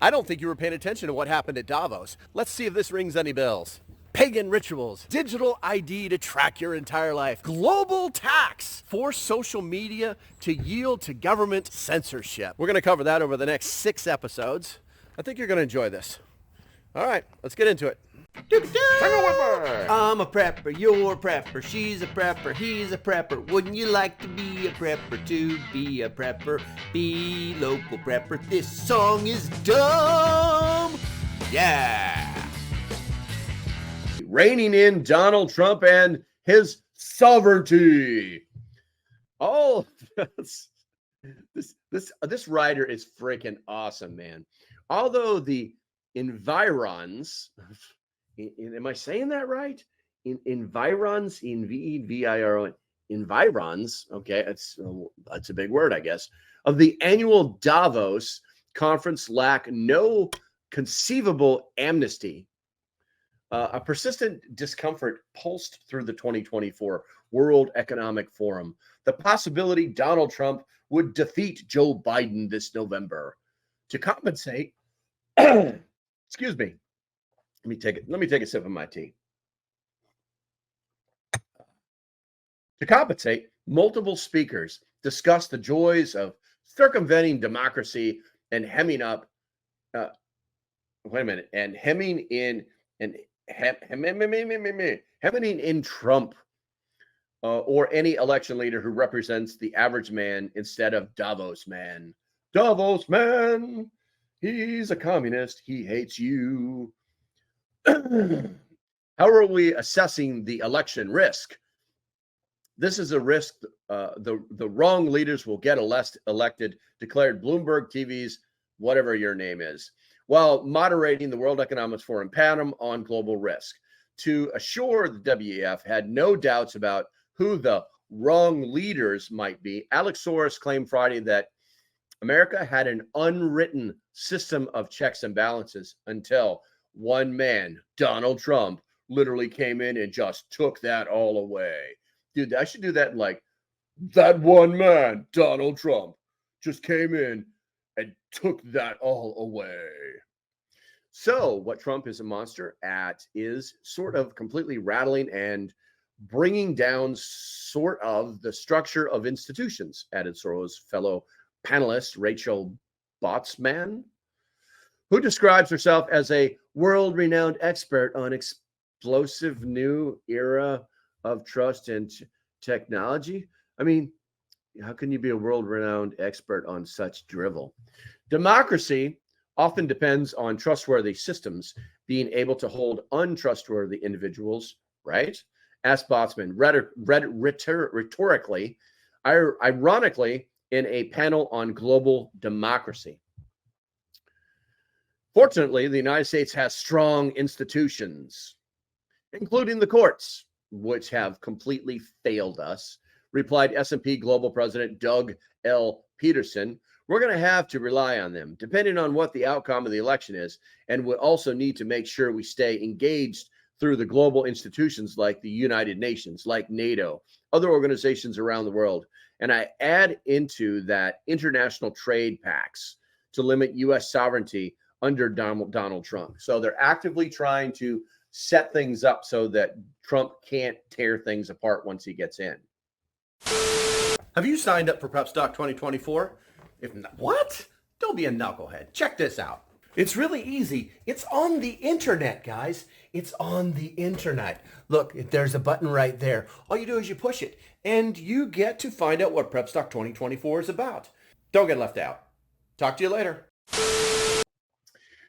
I don't think you were paying attention to what happened at Davos. Let's see if this rings any bells. Pagan rituals, digital ID to track your entire life, global tax, force social media to yield to government censorship. We're going to cover that over the next 6 episodes. I think you're going to enjoy this. All right, let's get into it. I'm a prepper, you're a prepper, she's a prepper, he's a prepper. Wouldn't you like to be a prepper? To be a prepper, be local prepper. This song is dumb. Yeah. Reining in Donald Trump and his sovereignty. Oh, this writer is freaking awesome, man. Although the environs, am I saying that right? Environs, environs. Okay, that's a big word, I guess. Of the annual Davos conference lack no conceivable amnesty. A persistent discomfort pulsed through the 2024 World Economic Forum. The possibility Donald Trump would defeat Joe Biden this November. To compensate, excuse me. Let me take a sip of my tea. To compensate, multiple speakers discussed the joys of circumventing democracy and hemming in Trump or any election leader who represents the average man instead of Davos man. Davos man, he's a communist. He hates you. How are we assessing the election risk? This is a risk the wrong leaders will get elected, declared Bloomberg TV's whatever your name is, while moderating the World Economic Forum panel on global risk. To assure the WEF had no doubts about who the wrong leaders might be, Alex Soros claimed Friday that America had an unwritten system of checks and balances until one man, Donald Trump, literally came in and just took that all away. Dude, I should do that like that one man, Donald Trump, just came in and took that all away. So what Trump is a monster at is sort of completely rattling and bringing down sort of the structure of institutions, added Soros' fellow panelist, Rachel Botsman, who describes herself as a world-renowned expert on explosive new era of trust and technology. I mean, how can you be a world-renowned expert on such drivel? Democracy often depends on trustworthy systems being able to hold untrustworthy individuals, right? Asked Botsman rhetorically, ironically, in a panel on global democracy. Fortunately, the United States has strong institutions, including the courts, which have completely failed us, replied S&P Global President Doug L. Peterson. We're going to have to rely on them, depending on what the outcome of the election is, and we also need to make sure we stay engaged through the global institutions like the United Nations, like NATO, other organizations around the world. And I add into that international trade pacts to limit U.S. sovereignty under Donald Trump. So they're actively trying to set things up so that Trump can't tear things apart once he gets in. Have you signed up for Prep Stock 2024? If not, what? Don't be a knucklehead. Check this out. It's really easy. It's on the internet, guys. It's on the internet. Look, there's a button right there. All you do is you push it, and you get to find out what Prep Stock 2024 is about. Don't get left out. Talk to you later.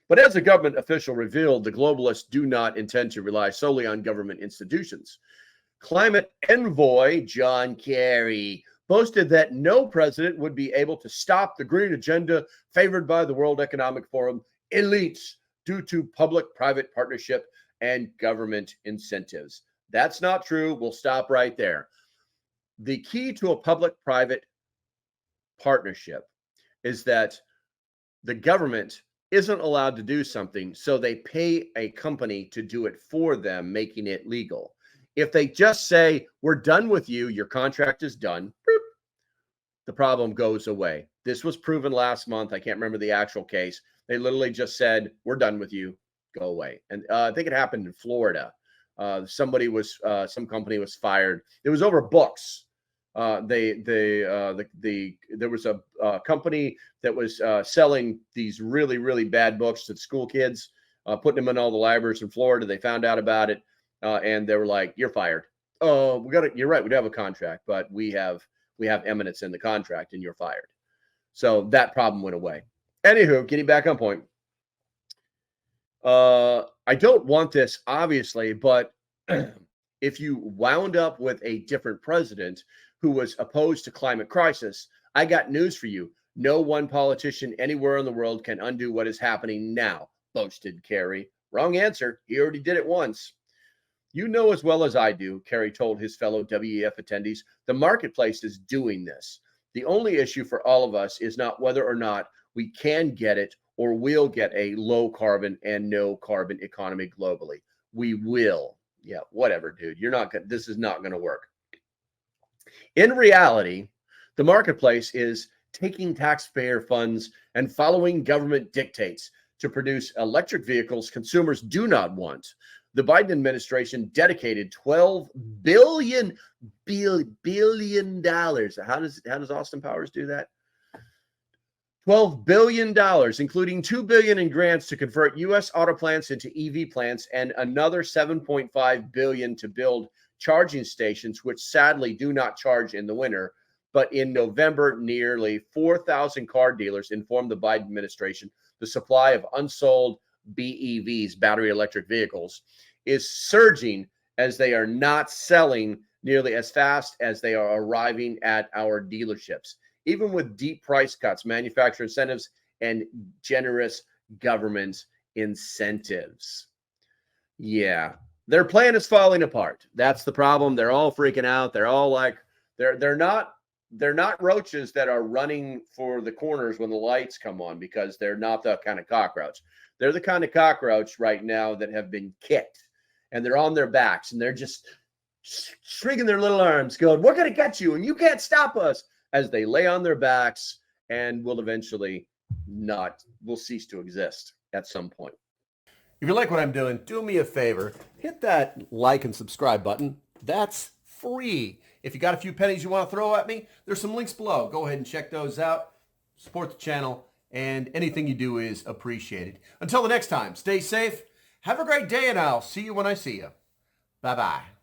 But as a government official revealed, the globalists do not intend to rely solely on government institutions. Climate envoy John Kerry boasted that no president would be able to stop the green agenda favored by the World Economic Forum elites due to public-private partnership and government incentives. That's not true. We'll stop right there. The key to a public-private partnership is that the government isn't allowed to do something, so they pay a company to do it for them, making it legal. If they just say, we're done with you, your contract is done, the problem goes away. This was proven last month. I can't remember the actual case. They literally just said, we're done with you. Go away. And I think it happened in Florida. Some company was fired. It was over books. There was a company that was selling these really, really bad books to school kids, putting them in all the libraries in Florida. They found out about it, and they were like, "You're fired." Oh, you're right. We do have a contract, but we have eminence in the contract, and you're fired. So that problem went away. Anywho, getting back on point. I don't want this, obviously, but if you wound up with a different president who was opposed to climate crisis, I got news for you. No one politician anywhere in the world can undo what is happening now, boasted Kerry. Wrong answer. He already did it once. You know as well as I do, Kerry told his fellow WEF attendees, the marketplace is doing this. The only issue for all of us is not whether or not we can get it or will get a low carbon and no carbon economy globally. We will. Yeah, whatever, dude. This is not going to work. In reality, the marketplace is taking taxpayer funds and following government dictates to produce electric vehicles consumers do not want. The Biden administration dedicated $12 billion. How does Austin Powers do that? $12 billion, including $2 billion in grants to convert U.S. auto plants into EV plants, and another $7.5 billion to build charging stations, which sadly do not charge in the winter. But in November, nearly 4,000 car dealers informed the Biden administration the supply of unsold BEVs, battery electric vehicles, is surging as they are not selling nearly as fast as they are arriving at our dealerships. Even with deep price cuts, manufacturer incentives, and generous government incentives. Yeah, their plan is falling apart. That's the problem. They're all freaking out. They're all like, they're not roaches that are running for the corners when the lights come on, because they're not the kind of cockroach. They're the kind of cockroach right now that have been kicked, and they're on their backs, and they're just swinging their little arms going, we're going to get you, and you can't stop us, as they lay on their backs and will cease to exist at some point. If you like what I'm doing, do me a favor. Hit that like and subscribe button. That's free. If you got a few pennies you want to throw at me, there's some links below. Go ahead and check those out. Support the channel, and anything you do is appreciated. Until the next time, stay safe. Have a great day, and I'll see you when I see you. Bye-bye.